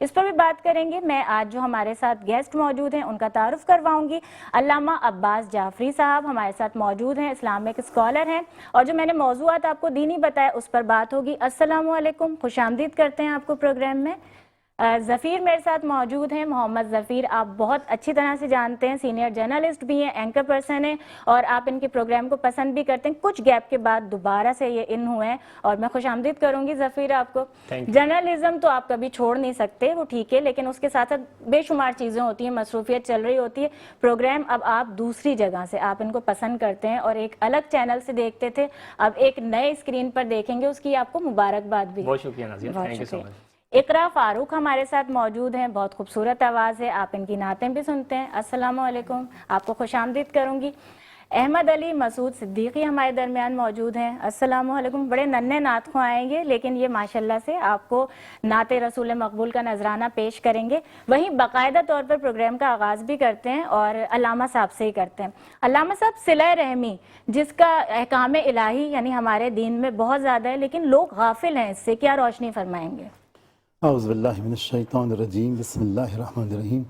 اس پر بھی بات کریں گے. میں آج جو ہمارے ساتھ گیسٹ موجود ہیں ان کا تعارف کرواؤں گی. علامہ عباس جعفری صاحب ہمارے ساتھ موجود ہیں, اسلامک اسکالر ہیں, اور جو میں نے موضوعات آپ کو دینی بتایا اس پر بات ہوگی. السلام علیکم, خوش آمدید کرتے ہیں آپ کو پروگرام میں. ظفیر میرے ساتھ موجود ہیں, محمد ظفیر, آپ بہت اچھی طرح سے جانتے ہیں, سینئر جرنلسٹ بھی ہیں, اینکر پرسن ہیں, اور آپ ان کے پروگرام کو پسند بھی کرتے ہیں. کچھ گیپ کے بعد دوبارہ سے یہ ان ہوئے ہیں, اور میں خوش آمدید کروں گی ظفیر آپ کو. جرنلزم تو آپ کبھی چھوڑ نہیں سکتے, وہ ٹھیک ہے, لیکن اس کے ساتھ ساتھ بے شمار چیزیں ہوتی ہیں, مصروفیت چل رہی ہوتی ہے. پروگرام اب آپ دوسری جگہ سے آپ ان کو پسند کرتے ہیں اور ایک الگ چینل سے دیکھتے تھے, اب ایک نئے اسکرین پر دیکھیں گے, اس کی آپ کو مبارکباد بھی. بہت شکریہ نازیہ, تھینک یو سو مچ. اقرا فاروق ہمارے ساتھ موجود ہیں, بہت خوبصورت آواز ہے, آپ ان کی نعتیں بھی سنتے ہیں. السلام علیکم, آپ کو خوش آمدید کروں گی. احمد علی مسعود صدیقی ہمارے درمیان موجود ہیں. السلام علیکم. بڑے ننھے نعت خواں آئیں گے, لیکن یہ ماشاءاللہ سے آپ کو نعت رسول مقبول کا نذرانہ پیش کریں گے. وہیں باقاعدہ طور پر پروگرام کا آغاز بھی کرتے ہیں اور علامہ صاحب سے ہی کرتے ہیں. علامہ صاحب, صلہ رحمی جس کا احکام الہی یعنی ہمارے دین میں بہت زیادہ ہے, لیکن لوگ غافل ہیں اس سے, کیا روشنی فرمائیں گے؟ اعوذ باللہ من الشیطان الرجیم, بسم اللہ الرحمن الرحیم.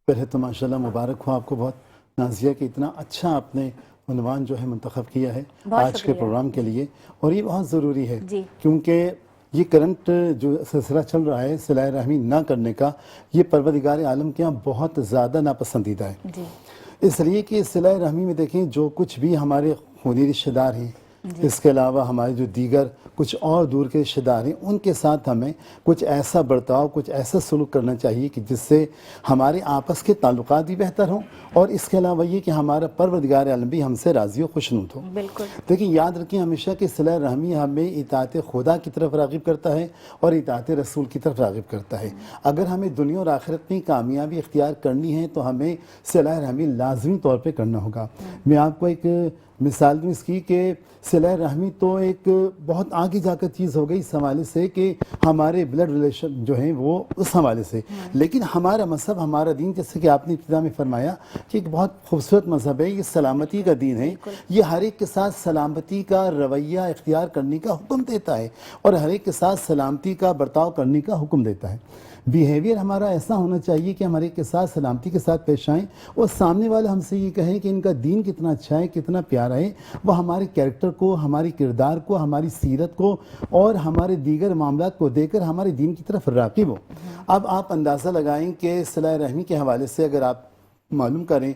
پہلے تو ماشاءاللہ مبارک ہو آپ کو بہت نازیہ, کہ اتنا اچھا آپ نے عنوان جو ہے منتخب کیا ہے آج کے پروگرام کے لیے, اور یہ بہت ضروری ہے کیونکہ یہ کرنٹ جو سلسلہ چل رہا ہے صلہ رحمی نہ کرنے کا, یہ پروردگار عالم کے یہاں بہت زیادہ ناپسندیدہ ہے. اس لیے کہ صلہ رحمی میں دیکھیں, جو کچھ بھی ہمارے خونی رشتہ دار ہیں, اس کے علاوہ ہمارے جو دیگر کچھ اور دور کے رشتہ دار ہیں, ان کے ساتھ ہمیں کچھ ایسا برتاؤ, کچھ ایسا سلوک کرنا چاہیے کہ جس سے ہمارے آپس کے تعلقات بھی بہتر ہوں, اور اس کے علاوہ یہ کہ ہمارا پروردگار عالم بھی ہم سے راضی و خوشنود ہو. بالکل. لیکن یاد رکھیں ہمیشہ کہ صلہ رحمی ہمیں اطاعت خدا کی طرف راغب کرتا ہے اور اطاعت رسول کی طرف راغب کرتا ہے. اگر ہمیں دنیا اور آخرت میں کامیابی اختیار کرنی ہے تو ہمیں صلہ رحمی لازمی طور پہ کرنا ہوگا. میں آپ کو ایک مثال دوں اس کی, کہ صلہ رحمی تو ایک بہت آگے جا کر چیز ہو گئی اس حوالے سے کہ ہمارے بلڈ ریلیشن جو ہیں وہ اس حوالے سے, لیکن ہمارا مذہب, ہمارا دین, جیسے کہ آپ نے ابتدا میں فرمایا کہ ایک بہت خوبصورت مذہب ہے, یہ سلامتی کا دین ہے. یہ ہر ایک کے ساتھ سلامتی کا رویہ اختیار کرنے کا حکم دیتا ہے, اور ہر ایک کے ساتھ سلامتی کا برتاؤ کرنے کا حکم دیتا ہے. بیہیویئر ہمارا ایسا ہونا چاہیے کہ ہمارے کے ساتھ سلامتی کے ساتھ پیش آئیں, اور سامنے والے ہم سے یہ کہیں کہ ان کا دین کتنا اچھا ہے, کتنا پیارا ہے. وہ ہمارے کیریکٹر کو, ہماری کردار کو, ہماری سیرت کو اور ہمارے دیگر معاملات کو دے کر ہمارے دین کی طرف راغب ہو. اب آپ اندازہ لگائیں کہ صلہ رحمی کے حوالے سے اگر آپ معلوم کریں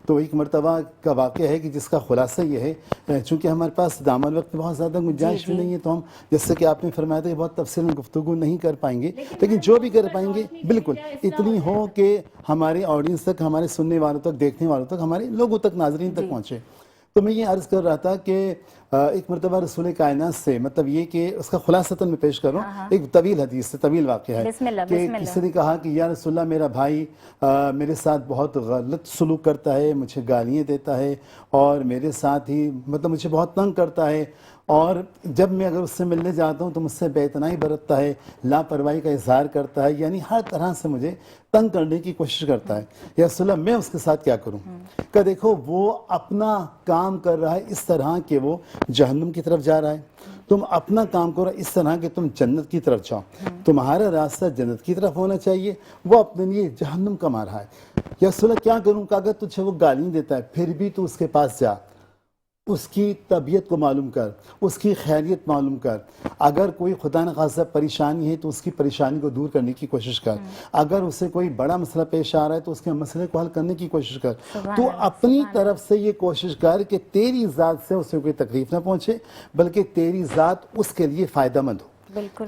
تو ایک مرتبہ کا واقعہ ہے کہ جس کا خلاصہ یہ ہے, چونکہ ہمارے پاس دامن وقت بہت زیادہ گنجائش بھی نہیں ہے, تو ہم جیسے کہ آپ نے فرمایا تھا کہ بہت تفصیل میں گفتگو نہیں کر پائیں گے, لیکن جو بھی کر پائیں گے بالکل اتنی ہو کہ ہمارے آڈینس تک, ہمارے سننے والوں تک, دیکھنے والوں تک, ہمارے لوگوں تک, ناظرین تک پہنچے. تو میں یہ عرض کر رہا تھا کہ ایک مرتبہ رسول کائنات سے, مطلب یہ کہ اس کا خلاصتاً میں پیش کروں, ایک طویل حدیث سے, طویل واقعہ ہے کہ کسی نے کہا کہ یا رسول اللہ, میرا بھائی میرے ساتھ بہت غلط سلوک کرتا ہے, مجھے گالیاں دیتا ہے, اور میرے ساتھ ہی مطلب مجھے بہت تنگ کرتا ہے, اور جب میں اگر اس سے ملنے جاتا ہوں تو مجھ سے بے اعتنائی برتتا ہے, لاپرواہی کا اظہار کرتا ہے, یعنی ہر طرح سے مجھے تنگ کرنے کی کوشش کرتا ہے. یا رسول اللہ, میں اس کے ساتھ کیا کروں؟ کہ دیکھو وہ اپنا کام کر رہا ہے اس طرح کہ وہ جہنم کی طرف جا رہا ہے, تم اپنا کام کرو اس طرح کہ تم جنت کی طرف جاؤ. تمہارا راستہ جنت کی طرف ہونا چاہیے, وہ اپنے لیے جہنم کما رہا ہے. یا رسول اللہ, کیا کروں؟ کہ اگر تجھے وہ گالیاں دیتا ہے پھر بھی تو اس کے پاس جا, اس کی طبیعت کو معلوم کر, اس کی خیریت معلوم کر. اگر کوئی خدا نخواستہ پریشانی ہے تو اس کی پریشانی کو دور کرنے کی کوشش کر. اگر اسے کوئی بڑا مسئلہ پیش آ رہا ہے تو اس کے مسئلے کو حل کرنے کی کوشش کر. تو اپنی طرف سے یہ کوشش کر کہ تیری ذات سے اسے کوئی تکلیف نہ پہنچے, بلکہ تیری ذات اس کے لیے فائدہ مند ہو.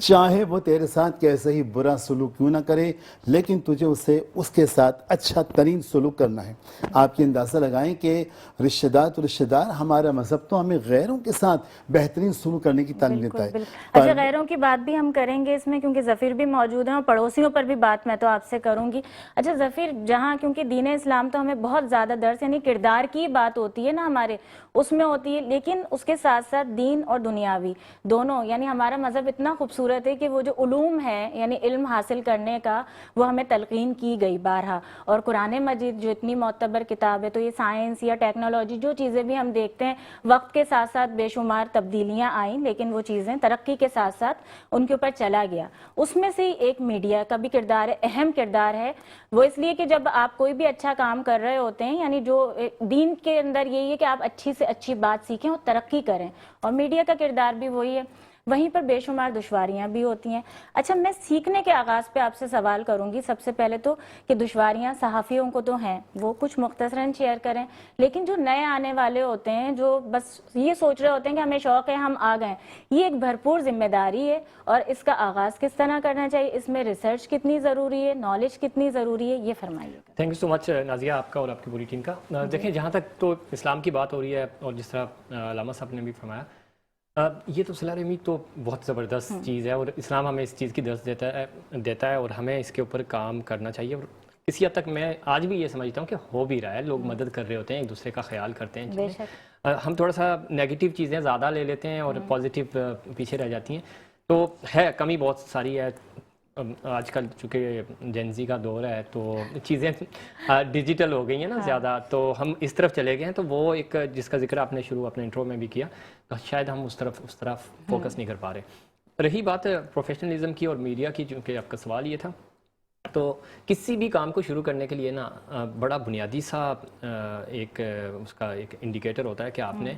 چاہے وہ تیرے ساتھ کیسے ہی برا سلوک کیوں نہ کرے, لیکن تجھے اسے اس کے ساتھ اچھا ترین سلوک کرنا ہے. آپ یہ اندازہ لگائیں کہ رشتہ دار ہمارا مذہب تو ہمیں غیروں کے ساتھ بہترین سلوک کرنے کی تعلیم دیتا ہے. اچھا, غیروں کی بات بھی ہم کریں گے اس میں, کیونکہ ظفیر بھی موجود ہیں, اور پڑوسیوں پر بھی بات میں تو آپ سے کروں گی. اچھا ظفیر, جہاں کیونکہ دین اسلام تو ہمیں بہت زیادہ درس یعنی کردار کی بات ہوتی ہے نا ہمارے, اس میں ہوتی ہے, لیکن اس کے ساتھ ساتھ دین اور دنیاوی دونوں, یعنی ہمارا مذہب اتنا اتنا خوبصورت ہے کہ وہ جو علوم ہے یعنی علم حاصل کرنے کا وہ ہمیں تلقین کی گئی بارہا. اور قرآن مجید جو اتنی معتبر کتاب ہے, تو یہ سائنس یا ٹیکنالوجی جو چیزیں بھی ہم دیکھتے ہیں وقت کے ساتھ ساتھ بے شمار تبدیلیاں آئیں, لیکن وہ چیزیں ترقی کے ساتھ ساتھ ان کے اوپر چلا گیا. اس میں سے ایک میڈیا کا بھی کردار ہے, اہم کردار ہے وہ, اس لیے کہ جب آپ کوئی بھی اچھا کام کر رہے ہوتے ہیں یعنی جو دین کے اندر یہی ہے کہ آپ اچھی سے اچھی بات سیکھیں اور ترقی کریں, اور میڈیا کا کردار بھی وہی ہے. وہیں پر بے شمار دشواریاں بھی ہوتی ہیں. اچھا, میں سیکھنے کے آغاز پہ آپ سے سوال کروں گی سب سے پہلے تو کہ دشواریاں صحافیوں کو تو ہیں, وہ کچھ مختصراً شیئر کریں, لیکن جو نئے آنے والے ہوتے ہیں جو بس یہ سوچ رہے ہوتے ہیں کہ ہمیں شوق ہے ہم آ گئے, یہ ایک بھرپور ذمہ داری ہے, اور اس کا آغاز کس طرح کرنا چاہیے, اس میں ریسرچ کتنی ضروری ہے, نالج کتنی ضروری ہے, یہ فرمائیے. تھینک یو سو مچ نازیہ, آپ کا اور آپ کی پوری ٹیم کا. دیکھیں, جہاں تک تو اسلام کی بات ہو رہی ہے اور جس طرح علامہ صاحب نے بھی فرمایا, یہ تو صلہ رحمی تو بہت زبردست چیز ہے, اور اسلام ہمیں اس چیز کی درس دیتا ہے اور ہمیں اس کے اوپر کام کرنا چاہیے. اور کسی حد تک میں آج بھی یہ سمجھتا ہوں کہ ہو بھی رہا ہے, لوگ مدد کر رہے ہوتے ہیں, ایک دوسرے کا خیال کرتے ہیں. ہم تھوڑا سا نیگیٹو چیزیں زیادہ لے لیتے ہیں اور پازیٹیو پیچھے رہ جاتی ہیں, تو ہے کمی بہت ساری ہے. آج کل چونکہ جینزی کا دور ہے تو چیزیں ڈیجیٹل ہو گئی ہیں نا زیادہ, تو ہم اس طرف چلے گئے ہیں. تو وہ ایک جس کا ذکر آپ نے شروع اپنے انٹرو میں بھی کیا, تو شاید ہم اس طرف فوکس نہیں کر پا رہے. رہی بات پروفیشنلزم کی اور میڈیا کی, چونکہ آپ کا سوال یہ تھا, تو کسی بھی کام کو شروع کرنے کے لیے نا بڑا بنیادی سا ایک اس کا ایک انڈیکیٹر ہوتا ہے کہ آپ نے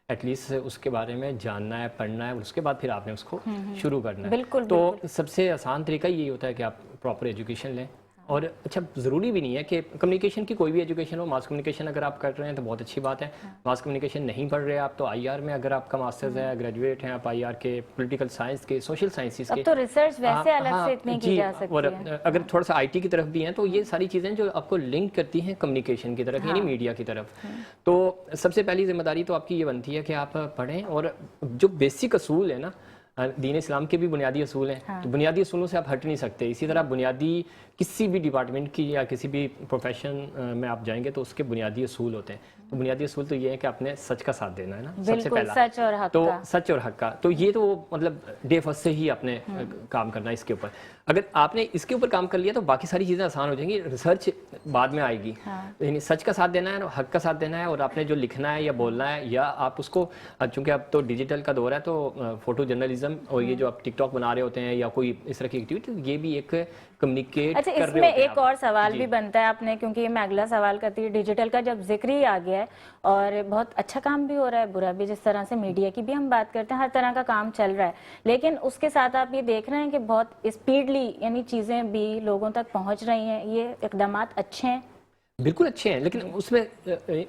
ایٹ لیسٹ اس کے بارے میں جاننا ہے, پڑھنا ہے, اور اس کے بعد پھر آپ نے اس کو شروع کرنا ہے. تو سب سے آسان طریقہ یہی ہوتا ہے کہ آپ پراپر ایجوکیشن لیں. اور اچھا, ضروری بھی نہیں ہے کہ کمیونیکیشن کی کوئی بھی ایجوکیشن ہو. ماس کمیونیکیشن اگر آپ کر رہے ہیں تو بہت اچھی بات ہے. ماس کمیونیکیشن نہیں پڑھ رہے آپ تو آئی آر میں اگر آپ کا ماسٹرز ہے, گریجویٹ ہیں آپ آئی آر کے, پولیٹیکل سائنس کے, سوشل سائنسز کے, تو ریسرچ ویسے الگ سے اتنی کی جا سکتی ہے. اور اگر تھوڑا سا آئی ٹی کی طرف بھی ہیں تو یہ ساری چیزیں جو آپ کو لنک کرتی ہیں کمیونیکیشن کی طرف, یعنی میڈیا کی طرف. تو سب سے پہلی ذمہ داری تو آپ کی یہ بنتی ہے کہ آپ پڑھیں, اور جو بیسک اصول ہے نا دین اسلام کے بھی بنیادی اصول ہیں, تو بنیادی اصولوں سے آپ ہٹ نہیں سکتے. اسی طرح بنیادی کسی بھی ڈپارٹمنٹ کی یا کسی بھی پروفیشن میں آپ جائیں گے تو اس کے بنیادی اصول ہوتے ہیں. تو بنیادی اصول تو یہ ہے کہ آپ نے سچ کا ساتھ دینا ہے نا, سب سے پہلا سچ اور حق تو کا. سچ اور حق کا. تو یہ تو مطلب ڈے فرسٹ سے ہی آپ نے کام کرنا ہے اس کے اوپر. اگر آپ نے اس کے اوپر کام کر لیا تو باقی ساری چیزیں آسان ہو جائیں گی. ریسرچ بعد میں آئے گی, یعنی سچ کا ساتھ دینا ہے, حق کا ساتھ دینا ہے, اور آپ نے جو لکھنا ہے یا بولنا ہے, یا آپ اس کو, چونکہ اب تو ڈیجیٹل کا دور ہے تو فوٹو جرنلزم اور یہ جو آپ ٹک ٹاک بنا رہے ہوتے ہیں یا کوئی اس طرح کی ایکٹیویٹی, یہ بھی ایک کمیونیکیٹ کر رہے ہوتے ہیں. اس میں ایک اور سوال بھی بنتا ہے آپ نے, کیونکہ میں اگلا سوال کرتی ہوں. ڈیجیٹل کا جب ذکر ہی آ گیا ہے اور بہت اچھا کام بھی ہو رہا ہے, برا بھی, جس طرح سے میڈیا کی بھی ہم بات کرتے ہیں, ہر طرح کا کام چل رہا ہے, لیکن اس کے ساتھ آپ یہ دیکھ رہے ہیں کہ بہت اسپیڈلی یعنی چیزیں بھی لوگوں تک پہنچ رہی ہیں. یہ اقدامات اچھے ہیں, بالکل اچھے ہیں, لیکن اس میں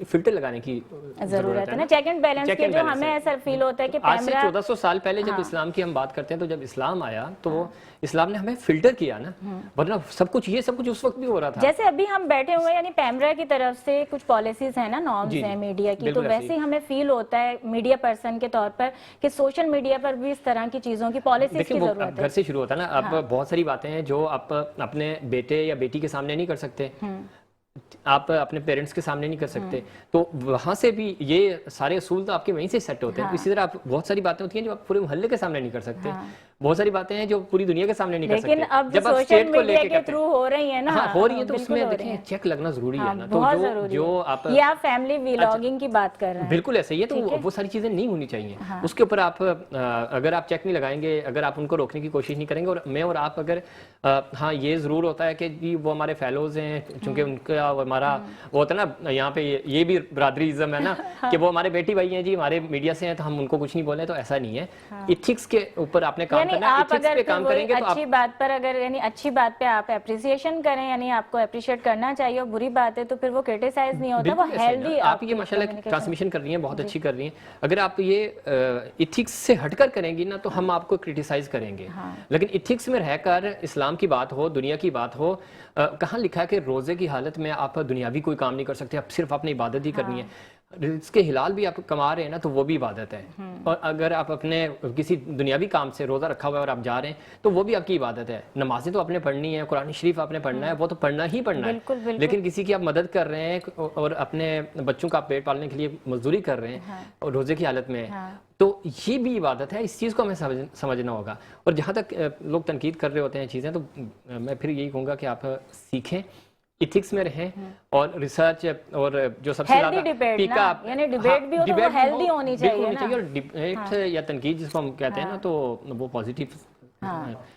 فلٹر لگانے کی ضرورت ہے نا, چیک اینڈ بیلنس کے. جو ہمیں ایسا فیل ہوتا ہے کہ آج سے 1400 سال پہلے جب اسلام کی ہم بات کرتے ہیں, تو جب اسلام آیا تو اسلام نے ہمیں فلٹر کیا نا, ورنہ سب کچھ اس وقت بھی ہو رہا تھا. جیسے ابھی ہم بیٹھے ہوئے, یعنی پیمرا کی طرف سے کچھ پالیسیز ہیں نا, نارمز ہیں میڈیا کی, تو ویسے ہی ہمیں فیل ہوتا ہے میڈیا پرسن کے طور پر کہ سوشل میڈیا پر بھی اس طرح کی چیزوں کی پالیسیز کی ضرورت ہے. گھر سے شروع ہوتا ہے نا. اب بہت ساری باتیں ہیں جو آپ اپنے بیٹے یا بیٹی کے سامنے نہیں کر سکتے, آپ اپنے پیرنٹس کے سامنے نہیں کر سکتے, تو وہاں سے بھی یہ سارے اصول تو آپ کے وہیں سے سیٹ ہوتے ہیں. اسی طرح بہت ساری باتیں ہوتی ہیں جو آپ پورے محلے کے سامنے نہیں کر سکتے, بہت ساری باتیں ہیں جو پوری دنیا کے سامنے نہیں کر سکتے. لیکن اب جب سوشل میڈیا کے تھرو ہو رہی ہیں نا, ہو رہی ہیں, تو اس میں دیکھیں چیک لگنا ضروری ہے نا. تو جو آپ یہ آپ فیملی ویلاگنگ کی بات کر رہے ہیں, بالکل ایسے ہی ہے, تو وہ ساری چیزیں نہیں ہونی چاہیے. اس کے اوپر آپ اگر آپ چیک نہیں لگائیں گے, اگر آپ ان کو روکنے کی کوشش نہیں کریں گے, اور میں اور آپ اگر, ہاں یہ ضرور ہوتا ہے کہ جی وہ ہمارے فیلوز ہیں, چونکہ ان کا ہمارا وہ ہوتا ہے نا, یہاں پہ یہ بھی برادریزم ہے نا کہ وہ ہمارے بیٹی بھائی ہیں جی, ہمارے میڈیا سے ہیں, تو ہم ان کو کچھ نہیں بولیں. تو ایسا نہیں ہے. ایتھکس کے اوپر آپ نے کام کرنا ہے, ایتھکس پہ کام کریں گے تو اچھی بات پر, اگر یعنی اچھی بات پہ آپ اپریسیشن کریں, یعنی آپ کو اپریشیٹ کرنا چاہیے, اور بری بات ہے تو پھر وہ کرٹیسائز نہیں ہوتا, وہ ہیلدی. آپ یہ ماشاءاللہ ٹرانسمیشن کر رہی ہیں, بہت اچھی کر رہی ہیں. اگر آپ یہ ایتھکس سے ہٹ کر کریں گی نا تو ہم آپ کو کرٹیسائز کریں گے, لیکن ایتھکس میں رہ کر اسلام کی بات ہو, دنیا کی بات ہو. کہاں لکھا ہے کہ روزے کی حالت میں آپ دنیاوی کوئی کام نہیں کر سکتے, آپ صرف اپنی عبادت ہی کرنی ہے. رزق کے حلال بھی آپ کما رہے ہیں نا تو وہ بھی عبادت ہے، اور اگر آپ اپنے کسی دنیاوی کام سے روزہ رکھا ہوا ہے اور آپ جا رہے ہیں تو وہ بھی آپ کی عبادت ہے. نمازیں تو آپ نے پڑھنی ہے، قرآن شریف آپ نے پڑھنا ہے، وہ تو پڑھنا ہی پڑھنا ہے. بالکل بالکل. لیکن کسی کی آپ مدد کر رہے ہیں اور اپنے بچوں کا پیٹ پالنے کے لیے مزدوری کر رہے ہیں اور روزے کی حالت میں، تو یہ بھی عبادت ہے. اس چیز کو ہمیں سمجھنا ہوگا. اور جہاں تک لوگ تنقید کر رہے ہوتے ہیں چیزیں، تو میں پھر یہی کہوں گا کہ آپ سیکھیں، ایتھکس میں رہیں، اور ریسرچ، اور جو سب سے زیادہ پیکا یعنی ڈیبیٹ بھی ہو تو وہ ہیلدی ہونی چاہیے نا. اور ڈیبیٹ یا تنقید جس کو ہم کہتے ہیں نا، تو وہ پازیٹیو.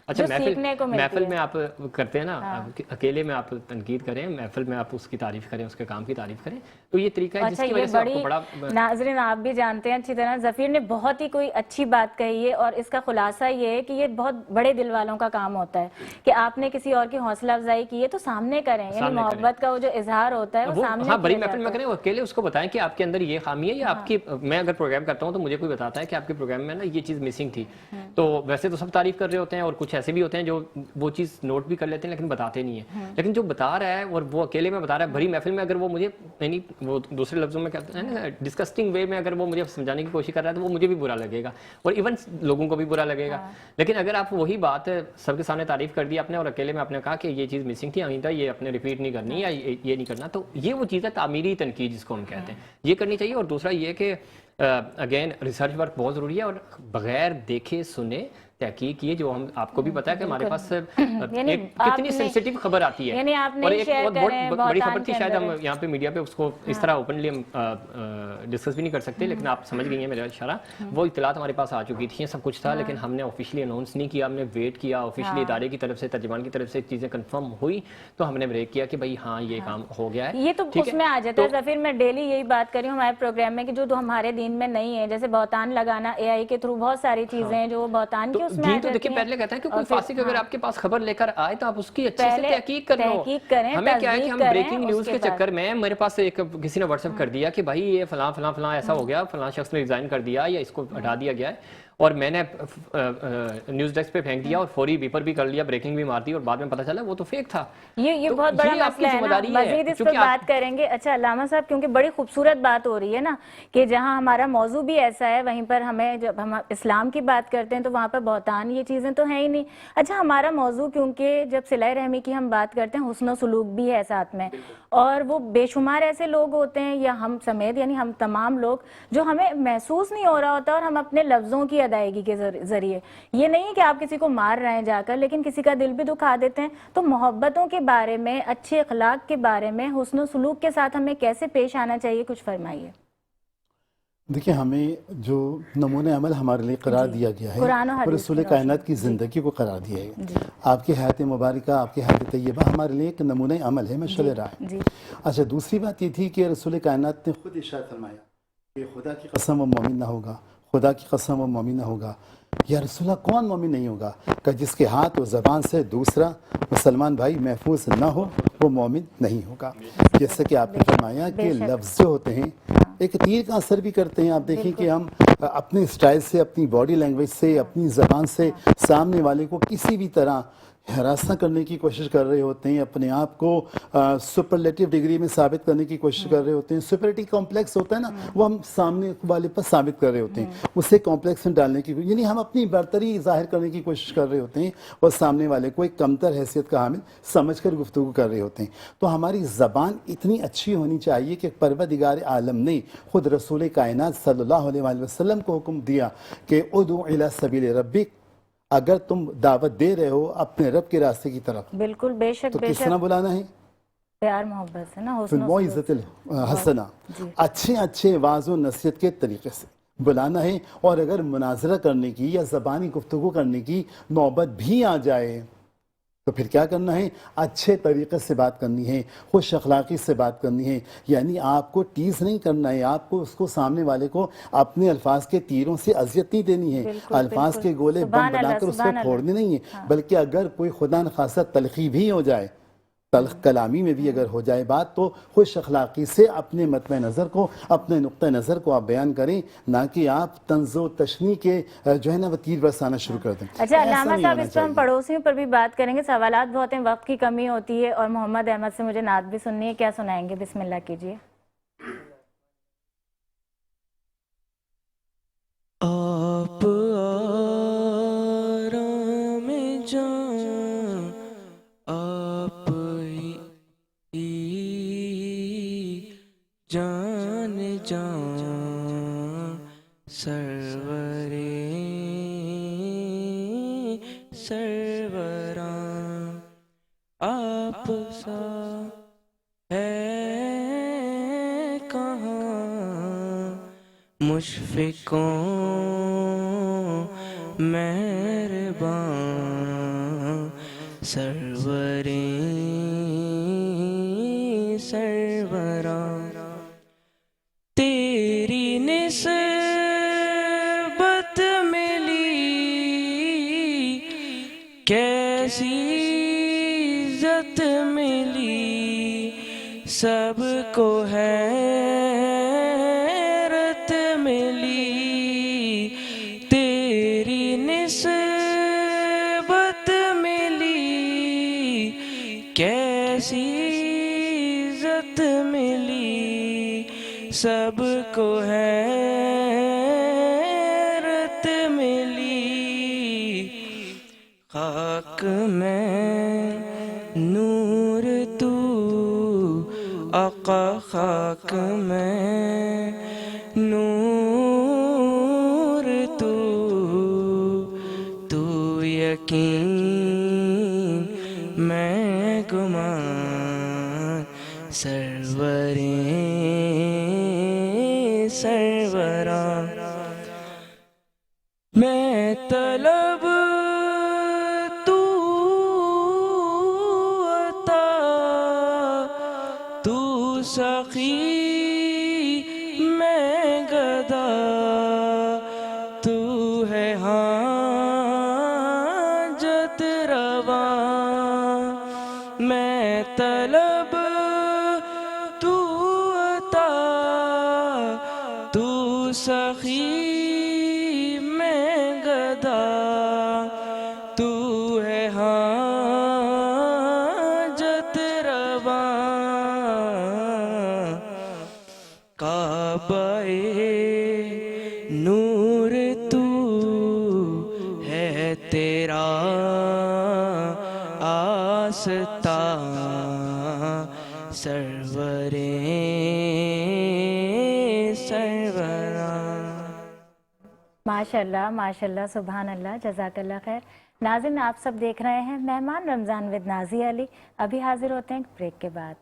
اچھا، محفل میں آپ کرتے ہیں نا، اکیلے میں آپ تنقید کریں، محفل میں آپ اس کی تعریف کریں، اس کے کام کی تعریف کریں، تو یہ طریقہ ہے جس کی وجہ سے آپ کو بڑا. ناظرین آپ بھی جانتے ہیں اچھی طرح، ظفیر نے بہت ہی کوئی اچھی بات کہی ہے، اور اس کا خلاصہ یہ ہے کہ یہ بہت بڑے دل والوں کا کام ہوتا ہے کہ آپ نے کسی اور کی حوصلہ افزائی کی ہے تو سامنے کریں، یعنی محبت کا وہ جو اظہار ہوتا ہے وہ سامنے. ہاں، بڑی محفل میں کریں، اور اکیلے اس کو بتائیں کہ آپ کے اندر یہ خامی ہے، یا آپ کی. میں اگر پروگرام کرتا ہوں تو مجھے کوئی بتاتا ہے کہ آپ کے پروگرام میں نا یہ چیز مسنگ تھی، تو ویسے تو سب تعریف کر رہے ہوتے ہیں، اور کچھ ایسے بھی ہوتے ہیں جو وہ چیز نوٹ بھی کر لیتے ہیں لیکن بتاتے نہیں ہیں. لیکن جو بتا رہا ہے اور وہ اکیلے میں بتا رہا ہے بڑی محفل میں، اگر وہ مجھے، یعنی وہ دوسرے لفظوں میں کہتے ہیں نا ڈسکسٹنگ وے میں، اگر وہ مجھے سمجھانے کی کوشش کر رہا ہے تو وہ مجھے بھی برا لگے گا، اور ایون لوگوں کو بھی برا لگے گا. لیکن اگر آپ وہی بات سب کے سامنے تعریف کر دی آپ نے، اور اکیلے میں آپ نے کہا کہ یہ چیز مسنگ تھی، آئندہ یہ اپنے ریپیٹ نہیں کرنی یا یہ نہیں کرنا، تو یہ وہ چیز ہے تعمیری تنقید جس کو ہم کہتے ہیں، یہ کرنی چاہیے. اور دوسرا یہ کہ اگین ریسرچ ورک بہت ضروری ہے، اور بغیر دیکھے سنے تحقیق کیے، جو ہم آپ کو بھی پتا ہے کہ ہمارے پاس کتنی سینسیٹیو خبر آتی ہے، اور ایک بہت بڑی خبر تھی، شاید ہم یہاں پہ میڈیا پہ اس کو اس طرح اوپنلی ہم ڈسکس بھی نہیں کر سکتے، لیکن آپ سمجھ گئی ہیں میرا اشارہ. وہ اطلاعات ہمارے پاس آ چکی تھیں، سب کچھ تھا، لیکن ہم نے آفیشلی اناؤنس نہیں کیا، ہم نے ویٹ کیا. آفیشلی ادارے کی طرف سے، ترجمان کی طرف سے چیزیں کنفرم ہوئی تو ہم نے بریک کیا کہ بھائی ہاں یہ کام ہو گیا ہے. یہ تو اس میں آ جاتا ہے. ظفیر میں ڈیلی یہی بات کر رہی ہوں ہمارے پروگرام میں کہ جو ہمارے دین میں نہیں ہے، جیسے بہتان لگانا اے آئی کے تھرو، بہت ساری چیزیں ہیں جو بہتان کی اس میں آ جاتی ہیں. پہلے کہتا ہے کہ کوئی فاسق اگر آپ کے پاس خبر لے کر آئے تو آپ اس کی اچھے سے تحقیق کر لو. ہمیں کیا ہے کہ ہم بریکنگ نیوز کے چکر میں، میرے پاس ایک کسی نے واٹس ایپ کر دیا کہ بھائی یہ فلاں فلاں فلاں ایسا ہو گیا، فلاں شخص نے ریزائن کر دیا یا اس کو ہٹا دیا گیا ہے، اور میں نے نیوز ڈیسک پہ پھینک دیا اور فوری بیپر بھی کر لیا، بریکنگ بھی مار دی، اور بعد میں پتہ چلا وہ تو فیک تھا. یہ بہت بڑا مسئلہ ہے نا، مزید اس پر بات کریں گے. اچھا علامہ صاحب، کیونکہ بڑی خوبصورت بات ہو رہی ہے نا کہ جہاں ہمارا موضوع بھی ایسا ہے، وہیں پر ہمیں جب ہم اسلام کی بات کرتے ہیں تو وہاں پر بہتان یہ چیزیں تو ہیں ہی نہیں. اچھا، ہمارا موضوع کیونکہ جب صلہ رحمی کی ہم بات کرتے ہیں، حسن و سلوک بھی ہے ساتھ میں، اور وہ بے شمار ایسے لوگ ہوتے ہیں، یا ہم سمیت یعنی ہم تمام لوگ، جو ہمیں محسوس نہیں ہو رہا ہوتا، اور ہم اپنے لفظوں کی ادائیگی کے ذریعے، یہ نہیں کہ آپ کسی کو مار رہے ہیں جا کر، لیکن کسی کا دل بھی دکھا دیتے ہیں. تو محبتوں کے بارے میں، اچھے اخلاق کے بارے میں، حسن و سلوک کے ساتھ ہمیں کیسے پیش آنا چاہیے، کچھ فرمائیے. دیکھیں، ہمیں جو نمونہ عمل ہمارے لیے قرار دیا گیا ہے، اور رسول کائنات کی زندگی کو قرار دیا ہے. آپ کی حیات مبارکہ، آپ کی حیات طیبہ ہمارے لیے ایک نمونہ عمل ہے، مشعل راہ. اچھا، دوسری بات یہ تھی کہ رسول کائنات نے خود ارشاد فرمایا کہ خدا کی قسم وہ مومن نہ ہوگا، خدا کی قسم وہ مومن نہ ہوگا. یا رسول اللہ، کون مومن نہیں ہوگا؟ کہ جس کے ہاتھ و زبان سے دوسرا مسلمان بھائی محفوظ نہ ہو، وہ مومن نہیں ہوگا. جیسے کہ آپ نے فرمایا کہ لفظ جو ہوتے ہیں ایک تیر کا اثر بھی کرتے ہیں. آپ دیکھیں کہ ہم اپنے سٹائل سے، اپنی باڈی لینگویج سے، اپنی زبان سے سامنے والے کو کسی بھی طرح ہراساں کرنے کی کوشش کر رہے ہوتے ہیں، اپنے آپ کو سپرلیٹیو ڈگری میں ثابت کرنے کی کوشش کر رہے ہوتے ہیں. سپریٹی کمپلیکس ہوتا ہے نا، وہ ہم سامنے والے پر ثابت کر رہے ہوتے ہیں، اسے کمپلیکس میں ڈالنے کی، یعنی ہم اپنی برتری ظاہر کرنے کی کوشش کر رہے ہوتے ہیں، اور سامنے والے کو ایک کمتر حیثیت کا حامل سمجھ کر گفتگو کر رہے ہوتے ہیں. تو ہماری زبان اتنی اچھی ہونی چاہیے کہ پروردگار عالم نے خود رسول کائنات صلی اللہ علیہ وآلہ وسلم کو حکم دیا کہ ادعو الی سبیل ربک، اگر تم دعوت دے رہے ہو اپنے رب کے راستے کی طرف، بالکل بے شک، تو کس طرح بلانا ہے؟ پیار محبت سے نا، فی الموعظۃ الحسنہ، اچھے اچھے واعظ و نصیحت کے طریقے سے بلانا ہے. اور اگر مناظرہ کرنے کی یا زبانی گفتگو کرنے کی نوبت بھی آ جائے تو پھر کیا کرنا ہے؟ اچھے طریقے سے بات کرنی ہے، خوش اخلاقی سے بات کرنی ہے. یعنی آپ کو ٹیز نہیں کرنا ہے، آپ کو اس کو سامنے والے کو اپنے الفاظ کے تیروں سے اذیت نہیں دینی ہے، الفاظ کے گولے بم بنا کر اس کو پھوڑنے نہیں ہے. بلکہ اگر کوئی خدا نخواستہ تلخی بھی ہو جائے، تلخ کلامی میں بھی اگر ہو جائے بات، تو خوش اخلاقی سے اپنے مطمع نظر کو، اپنے نقطہ نظر کو آپ بیان کریں، نہ کہ آپ طنز و تشنیع کے جو ہے نا وہ تیر برسانا شروع کر دیں. اچھا علامہ صاحب، اس پر ہم پڑوسیوں پر بھی بات کریں گے، سوالات بہت ہیں، وقت کی کمی ہوتی ہے، اور محمد احمد سے مجھے نعت بھی سننی ہے. کیا سنائیں گے؟ بسم اللہ کیجیے. آپ آرام جان آپ ہی جان جان سرورے سروراں آپ سا ہے کہاں مشفقوں مہرباں سروریں سروراں تیری نسبت ملی کیسی عزت ملی سب کو حیرت ملی تیری نسبت ملی کیسی عزت ملی سب کو حیرت ملی خاک میں نور تو آقا خاک میں نور تو یقین میں گمان سروریں سروراں میں طلب تو عطا تو سخی میں گدا تو ہے حاجت رواں میں طلب تو عطا تو سخی میں گدا تو ہے حاجت رواں کعبہ نور تو ہے تیرا آستاں سروریں سروراں ماشاءاللہ ماشاءاللہ سبحان اللہ جزاک اللہ خیر. ناظرین آپ سب دیکھ رہے ہیں مہمان رمضان ود نازیہ علی. ابھی حاضر ہوتے ہیں بریک کے بعد.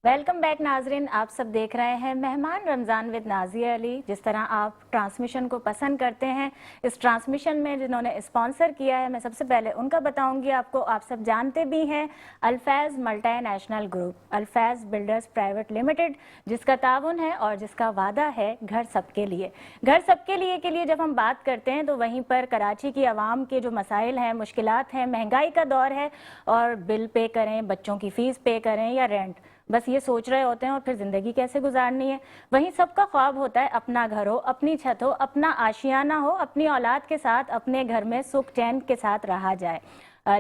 ویلکم بیک ناظرین آپ سب دیکھ رہے ہیں مہمان رمضان ود نازیہ علی. جس طرح آپ ٹرانسمیشن کو پسند کرتے ہیں اس ٹرانسمیشن میں جنہوں نے اسپانسر کیا ہے میں سب سے پہلے ان کا بتاؤں گی آپ کو. آپ سب جانتے بھی ہیں Alfaiz multinational group Alfaiz builders private limited جس کا تعاون ہے اور جس کا وعدہ ہے گھر سب کے لیے. گھر سب کے لیے جب ہم بات کرتے ہیں تو وہیں پر کراچی کی عوام کے جو مسائل ہیں مشکلات ہیں مہنگائی کا دور ہے اور بل پے کریں بچوں کی فیس پے کریں یا رینٹ بس یہ سوچ رہے ہوتے ہیں اور پھر زندگی کیسے گزارنی ہے. وہیں سب کا خواب ہوتا ہے اپنا گھر ہو اپنی چھت ہو اپنا آشیانہ ہو اپنی اولاد کے ساتھ اپنے گھر میں سکھ چین کے ساتھ رہا جائے.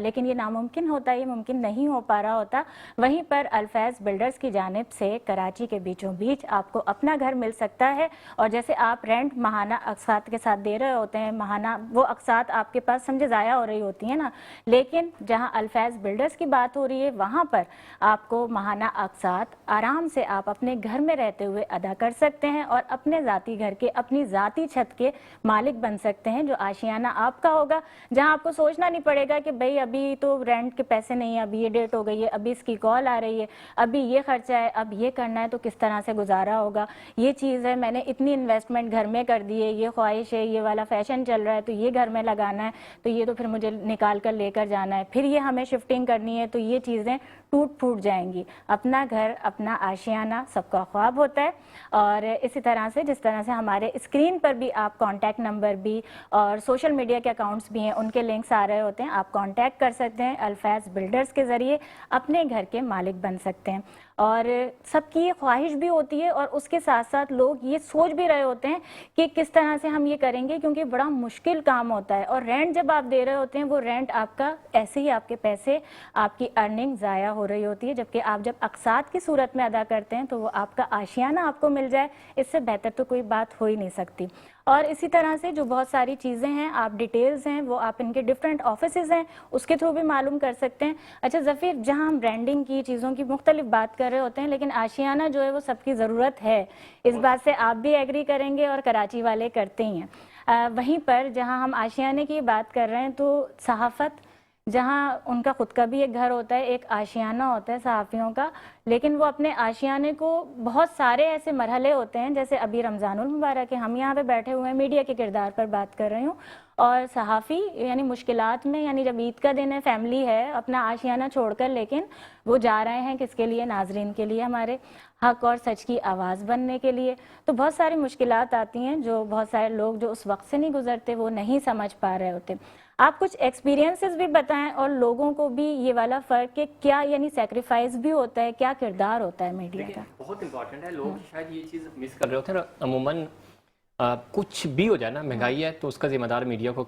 لیکن یہ ناممکن ہوتا ہے یہ ممکن نہیں ہو پا رہا ہوتا. وہیں پر الفیض بلڈرز کی جانب سے کراچی کے بیچوں بیچ آپ کو اپنا گھر مل سکتا ہے اور جیسے آپ رینٹ ماہانہ اقساط کے ساتھ دے رہے ہوتے ہیں ماہانہ وہ اقساط آپ کے پاس سمجھے ضائع ہو رہی ہوتی ہیں نا. لیکن جہاں الفیض بلڈرز کی بات ہو رہی ہے وہاں پر آپ کو ماہانہ اقساط آرام سے آپ اپنے گھر میں رہتے ہوئے ادا کر سکتے ہیں اور اپنے ذاتی گھر کے اپنی ذاتی چھت کے مالک بن سکتے ہیں جو آشیانہ آپ کا ہوگا جہاں آپ کو سوچنا نہیں پڑے گا کہ بھئی ابھی تو رینٹ کے پیسے نہیں ہیں ابھی یہ ڈیٹ ہو گئی ہے ابھی اس کی کال آ رہی ہے ابھی یہ خرچہ ہے اب یہ کرنا ہے تو کس طرح سے گزارا ہوگا. یہ چیز ہے میں نے اتنی انویسٹمنٹ گھر میں کر دی ہے یہ خواہش ہے یہ والا فیشن چل رہا ہے تو یہ گھر میں لگانا ہے تو یہ تو پھر مجھے نکال کر لے کر جانا ہے پھر یہ ہمیں شفٹنگ کرنی ہے تو یہ چیزیں ٹوٹ پھوٹ جائیں گی. اپنا گھر اپنا آشیانہ سب کا خواب ہوتا ہے. اور اسی طرح سے جس طرح سے ہمارے اسکرین پر بھی آپ کانٹیکٹ نمبر بھی اور سوشل میڈیا کے اکاؤنٹس بھی ہیں ان کے لنکس آ رہے ہوتے ہیں آپ کانٹیکٹ کر سکتے ہیں الفیض بلڈرز کے ذریعے اپنے گھر کے مالک بن سکتے ہیں. اور سب کی یہ خواہش بھی ہوتی ہے اور اس کے ساتھ ساتھ لوگ یہ سوچ بھی رہے ہوتے ہیں کہ کس طرح سے ہم یہ کریں گے، کیونکہ بڑا مشکل کام ہوتا ہے، اور رینٹ جب آپ دے رہے ہوتے ہیں وہ رینٹ آپ کا ایسے ہی آپ کے پیسے، آپ کی ارننگ ضائع ہو رہی ہوتی ہے، جبکہ آپ جب اقساط کی صورت میں ادا کرتے ہیں تو وہ آپ کا آشیانہ آپ کو مل جائے، اس سے بہتر تو کوئی بات ہو ہی نہیں سکتی۔ اور اسی طرح سے جو بہت ساری چیزیں ہیں، آپ ڈیٹیلز ہیں وہ آپ ان کے ڈفرینٹ آفیسز ہیں اس کے تھرو بھی معلوم کر سکتے ہیں۔ اچھا ظفیر، جہاں ہم برانڈنگ کی چیزوں کی مختلف بات کر رہے ہوتے ہیں، لیکن آشیانہ جو ہے وہ سب کی ضرورت ہے، اس بات سے آپ بھی ایگری کریں گے اور کراچی والے کرتے ہی ہیں۔ وہیں پر جہاں ہم آشیانے کی بات کر رہے ہیں تو صحافت، جہاں ان کا خود کا بھی ایک گھر ہوتا ہے، ایک آشیانہ ہوتا ہے صحافیوں کا، لیکن وہ اپنے آشیانے کو بہت سارے ایسے مرحلے ہوتے ہیں، جیسے ابھی رمضان المبارک ہے، ہم یہاں پہ بیٹھے ہوئے ہیں، میڈیا کے کردار پر بات کر رہی ہوں، اور صحافی یعنی مشکلات میں، یعنی جب عید کا دن ہے، فیملی ہے، اپنا آشیانہ چھوڑ کر لیکن وہ جا رہے ہیں کس کے لیے؟ ناظرین کے لیے، ہمارے حق اور سچ کی آواز بننے کے لیے۔ تو بہت ساری مشکلات آتی ہیں جو بہت سارے لوگ جو اس وقت سے نہیں گزرتے وہ نہیں سمجھ پا رہے ہوتے۔ آپ کچھ ایکسپیرینسز بھی بتائیں اور لوگوں کو بھی یہ والا فرق کہ کیا یعنی سیکریفائز بھی ہوتا ہے، کیا کردار ہوتا ہے میڈیا کا؟ بہت امپورٹنٹ ہے، لوگ شاید یہ چیز مس کر رہے ہوتے ہیں۔ عموماً کچھ بھی ہو جائے نا، مہنگائی ہے تو اس کا ذمہ دار میڈیا کو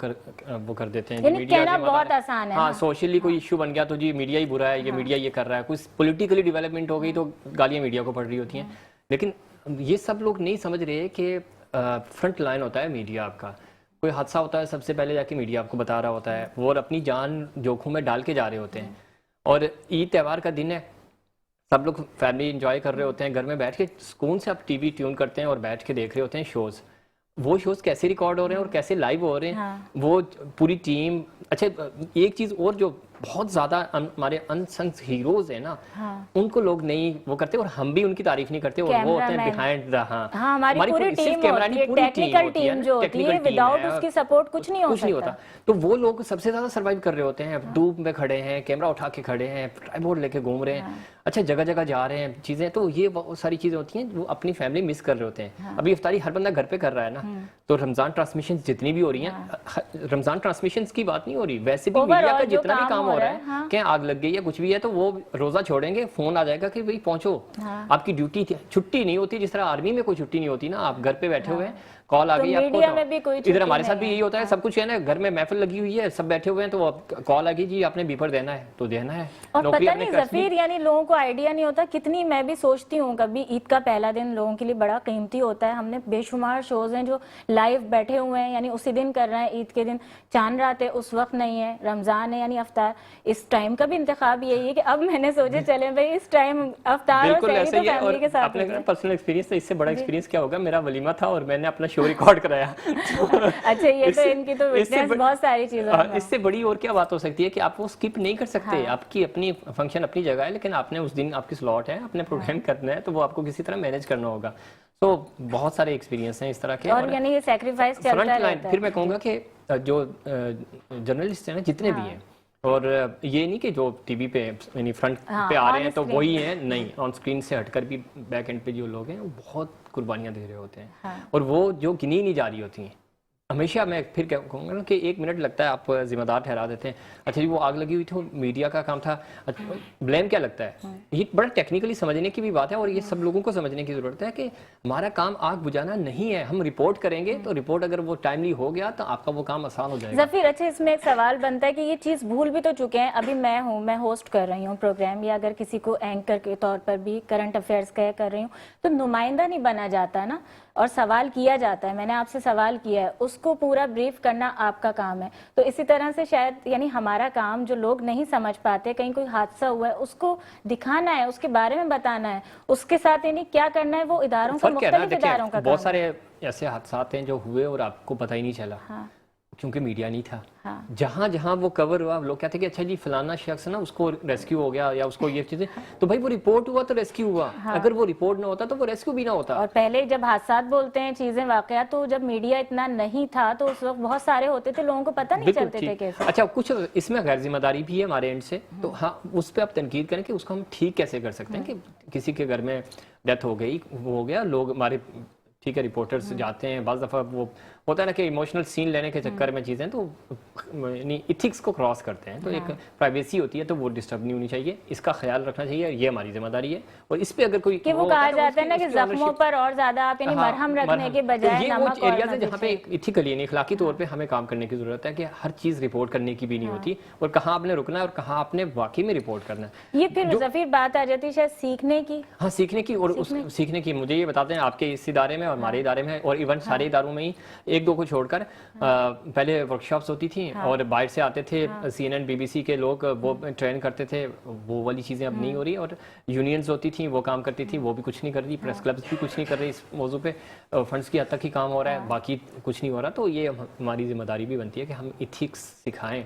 وہ کر دیتے ہیں، یعنی کہنا بہت آسان ہے۔ ہاں، سوشلی کوئی ایشو بن گیا تو جی میڈیا ہی برا ہے، یہ میڈیا یہ کر رہا ہے، کچھ پولیٹیکلی ڈیولپمنٹ ہو گئی تو گالیاں میڈیا کو پڑ رہی ہوتی ہیں، لیکن یہ سب لوگ نہیں سمجھ رہے کہ فرنٹ لائن ہوتا ہے میڈیا آپ کا۔ کوئی حادثہ ہوتا ہے سب سے پہلے جا کے میڈیا آپ کو بتا رہا ہوتا ہے، وہ اپنی جان جوکھوں میں ڈال کے جا رہے ہوتے ہیں۔ اور عید تہوار کا دن ہے، سب لوگ فیملی انجوائے کر رہے ہوتے ہیں، گھر میں بیٹھ کے سکون سے آپ ٹی وی ٹیون کرتے ہیں اور بیٹھ کے دیکھ رہے ہوتے ہیں شوز۔ وہ شوز کیسے ریکارڈ ہو رہے ہیں اور کیسے لائیو ہو رہے ہیں، وہ پوری ٹیم۔ اچھا، ایک چیز اور جو بہت زیادہ ہمارے انسنگ ہیروز ہیں نا، ان کو لوگ نہیں وہ کرتے، اور ہم بھی ان کی تعریف نہیں کرتے، اور وہ ہوتے ہیں بیہائنڈ دا۔ ہاں، ہماری پوری ٹیم ہوتی ہے، ٹیکنیکل ٹیم جو ہوتی ہے، وداؤٹ اس کی سپورٹ کچھ نہیں ہوتا۔ تو وہ لوگ سب سے زیادہ سروائیو کر رہے ہوتے ہیں، دھوپ میں کھڑے ہیں، کیمرہ اٹھا کے کھڑے ہیں، ٹرائی بورڈ لے کے گھوم رہے ہیں، اچھا جگہ جگہ جا رہے ہیں چیزیں۔ تو یہ بہت ساری چیزیں ہوتی ہیں جو اپنی فیملی مس کر رہے ہوتے ہیں۔ ابھی افطاری ہر بندہ گھر پہ کر رہا ہے نا، تو رمضان ٹرانسمیشن جتنی بھی ہو رہی ہیں، رمضان ٹرانسمیشن کی بات نہیں ہو رہی، ویسے بھی میڈیا کا جتنا بھی کام ہو رہا ہے کہ آگ لگ گئی ہے کچھ بھی ہے تو وہ روزہ چھوڑیں گے، فون آ جائے گا کہ بھئی پہنچو، آپ کی ڈیوٹی چھٹی نہیں ہوتی، جس طرح آرمی میں کوئی چھٹی نہیں ہوتی نا، آپ گھر پہ بیٹھے ہوئے ہیں، کال آ گئی آپ کو۔ ادھر ہمارے ساتھ بھی یہی ہوتا ہے، سب کچھ ہے نا، گھر میں محفل لگی ہوئی ہے، سب بیٹھے ہوئے ہیں، تو کال آ گئی جی آپ نے بیپر دینا ہے تو دینا ہے۔ اور پتہ نہیں ظفیر، یعنی لوگوں کو آئیڈیا نہیں ہوتا کتنی، میں بھی سوچتی ہوں کبھی عید کا پہلا دن لوگوں کے لیے بڑا قیمتی ہوتا ہے۔ ہم نے بے شمار شوز ہیں جو لائیو بیٹھے ہوئے ہیں، یعنی اسی دن کر رہے ہیں، عید کے دن چاند رات ہے اس وقت نہیں ہے، رمضان ہے یعنی افطار۔ اس ٹائم کا بھی انتخاب یہی ہے کہ اب میں نے سوچے چلیں بھائی اس ٹائم افطار اور سحری تو فیملی کے ساتھ۔ آپ نے پرسنل ایکسپیرینس، اس سے بڑا ایکسپیرینس کیا ہوگا، میرا ولیمہ تھا اور میں نے اپنا شو ریکارڈ کرایا۔ اچھا، یہ تو ان کی تو وٹنس بہت ساری چیزیں ہیں۔ اس سے بڑی اور کیا بات ہو سکتی ہے کہ آپ وہ سکپ نہیں کر سکتے، آپ کی اپنی فنکشن اپنی جگہ ہے، لیکن آپ نے اس دن آپ کی سلاٹ ہے، آپ نے پروگرام کرنا ہے، تو وہ آپ کو کسی طرح مینیج کرنا ہوگا۔ تو بہت سارے ایکسپیرینس ہیں اس طرح کے، اور یعنی یہ سیکریفائس چلتا رہتا ہے۔ پھر میں کہوں گا کہ جو جرنلسٹ ہیں نا جتنے بھی ہیں، اور یہ نہیں کہ جو ٹی وی پہ یعنی فرنٹ پہ آ رہے ہیں تو وہی ہیں، نہیں، آن اسکرین سے ہٹ کر بھی بیک اینڈ پہ جو لوگ ہیں وہ بہت قربانیاں دے رہے ہوتے ہیں، اور وہ جو گنی نہیں جا رہی ہوتی ہیں۔ ہمیشہ میں پھر کہوں گا کہ 1 منٹ لگتا ہے، آپ ذمہ دار ٹھہرا دیتے ہیں، اچھا جی وہ آگ لگی ہوئی تھی، میڈیا کا کام تھا، بلیم کیا لگتا ہے؟ یہ بڑا ٹیکنیکلی سمجھنے کی بھی بات ہے، اور یہ سب لوگوں کو سمجھنے کی ضرورت ہے کہ ہمارا کام آگ بجھانا نہیں ہے، ہم رپورٹ کریں گے تو رپورٹ اگر وہ ٹائملی ہو گیا تو آپ کا وہ کام آسان ہو جائے گا۔ ظفیر، اچھا اس میں ایک سوال بنتا ہے کہ یہ چیز بھول بھی تو چکے ہیں، ابھی میں ہوسٹ کر رہی ہوں پروگرام، یا اگر کسی کو اینکر کے طور پر بھی کرنٹ افیئرس کا کر رہی ہوں تو نمائندہ نہیں بنا جاتا نا، اور سوال کیا جاتا ہے، میں نے آپ سے سوال کیا ہے، اس کو پورا بریف کرنا آپ کا کام ہے۔ تو اسی طرح سے شاید یعنی ہمارا کام جو لوگ نہیں سمجھ پاتے، کہیں کوئی حادثہ ہوا ہے اس کو دکھانا ہے، اس کے بارے میں بتانا ہے، اس کے ساتھ یعنی کیا کرنا ہے، وہ اداروں کا، مختلف اداروں کا کام ہے۔ بہت سارے ایسے حادثات ہیں جو ہوئے اور آپ کو پتہ ہی نہیں چلا کیونکہ میڈیا نہیں تھا۔ جہاں جہاں وہ کور ہوا لوگ کہتے ہیں کہ اچھا جی فلانا شخص نا اس کو ریسکیو ہو گیا یا اس کو یہ چیزیں، تو بھائی وہ رپورٹ ہوا تو ریسکیو ہوا، اگر وہ رپورٹ نہ ہوتا تو وہ ریسکیو بھی نہ ہوتا۔ اور پہلے جب حادثات بولتے ہیں چیزیں واقعات، تو جب میڈیا اتنا نہیں تھا تو اس وقت بہت سارے ہوتے تھے، لوگوں کو پتہ نہیں چلتے تھے کیسے۔ اچھا کچھ اس میں غیر ذمہ داری بھی ہے ہمارے اینڈ سے، تو ہاں اس پہ آپ تنقید کریں کہ اس کو ہم ٹھیک کیسے کر سکتے ہیں، کہ کسی کے گھر میں ڈیتھ ہو گئی، وہ ہو گیا، لوگ ہمارے ٹھیک ہے رپورٹرز جاتے ہیں بعض دفعہ وہ ہوتا ہے نا کہ ایموشنل سین لینے کے چکر میں چیزیں تو یعنی ایتھکس کو کراس کرتے ہیں تو ایک پرائیویسی ہوتی ہے تو وہ ڈسٹرب نہیں ہونی چاہیے اس کا خیال رکھنا چاہیے یہ ہماری ذمہ داری ہے اور اس پہ اگر کوئی کہ وہ کہا جاتا ہے نا کہ زخموں پر اور زیادہ آپ یعنی مرہم رکھنے کے بجائے یہ وہ نمک اور ایریاز ہیں جہاں پہ ایتھیکلی یعنی اخلاقی طور پہ ہمیں کام کرنے کی ضرورت ہے کہ ہر چیز رپورٹ کرنے کی بھی نہیں ہوتی اور کہاں آپ نے رکنا ہے اور کہاں آپ نے واقعی میں رپورٹ کرنا ہے یہ پھر ظفیر بات آ جاتی ہے شاید سیکھنے کی ہاں سیکھنے کی اور سیکھنے کی مجھے یہ بتاتے ہیں آپ کے اس ادارے میں اور ہمارے ادارے میں اور ایون سارے اداروں میں ہی ایک دو کو چھوڑ کر پہلے ورکشاپس ہوتی تھیں اور باہر سے آتے تھے C N N B B C کے لوگ وہ ٹرین کرتے تھے وہ والی چیزیں اب نہیں ہو رہی اور یونینز ہوتی تھیں وہ کام کرتی تھیں وہ بھی کچھ نہیں کر رہی پریس کلبز بھی کچھ نہیں کر رہی اس موضوع پہ فنڈز کی حد تک ہی کام ہو رہا ہے باقی کچھ نہیں ہو رہا تو یہ ہماری ذمہ داری بھی بنتی ہے کہ ہم ایتھکس سکھائیں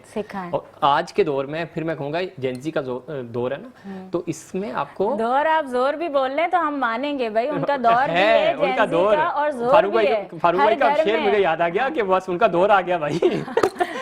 اور آج کے دور میں پھر میں کہوں گا جینزی کا دور ہے نا تو اس میں آپ کو دور آپ زور بھی بول لیں تو ہم مانیں گے بھائی ان کا دور بھی ہے ان کا دور اور زور بھی ہے فاروق بھائی کا شعر مجھے یاد آ گیا کہ بس ان کا دور آ گیا بھائی